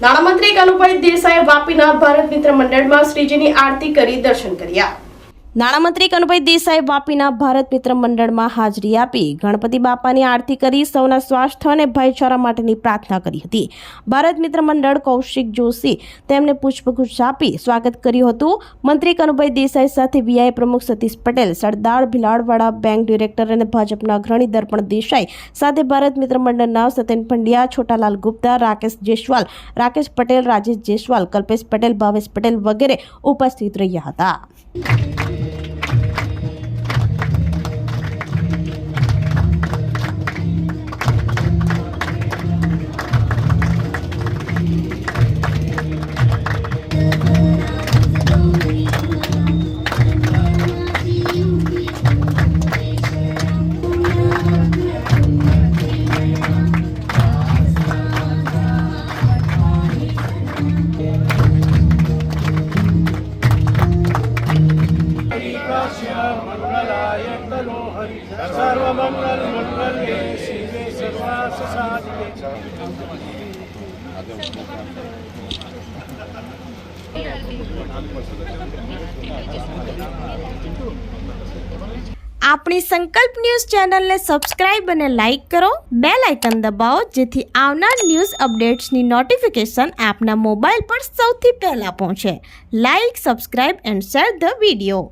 નાણામંત્રી કનુભાઈ દેસાઈએ વાપીના ભારત મિત્ર મંડળમાં શ્રીજીની આરતી કરી દર્શન કર્યા। નાણામંત્રી કનુભાઈ દેસાઈએ વાપીના ભારત મિત્ર મંડળમાં હાજરી આપી ગણપતિ બાપાની આરતી કરી સૌના સ્વાસ્થ્ય અને ભાઈચારા માટેની પ્રાર્થના કરી હતી। ભારત મિત્ર મંડળ કૌશિક જોશી તેમને પુષ્પગુચ્છ આપી સ્વાગત કર્યું હતું। મંત્રી કનુભાઈ દેસાઈ સાથે વીઆઈ પ્રમુખ સતીશ પટેલ, સરદાર ભીલાડવાડા બેંક ડિરેક્ટર અને ભાજપના અગ્રણી દર્પણ દેસાઈ સાથે ભારત મિત્ર મંડળના સત્યન પંડ્યા, છોટાલાલ ગુપ્તા, રાકેશ જેસવાલ, રાકેશ પટેલ, રાજેશ જેસવાલ, કલ્પેશ પટેલ, ભાવેશ પટેલ વગેરે ઉપસ્થિત રહ્યા હતા। सर्वमंगलमंगल्ये शिवे सर्वार्थसाधिके। આપણી સંકલ્પ ન્યૂઝ ચેનલને સબસ્ક્રાઇબ અને લાઇક કરો, બેલ આઇકન દબાવો જેથી આવનાર ન્યૂઝ અપડેટ્સની નોટિફિકેશન આપના મોબાઈલ પર સૌથી પહેલા પહોંચે। Like, subscribe and share the video.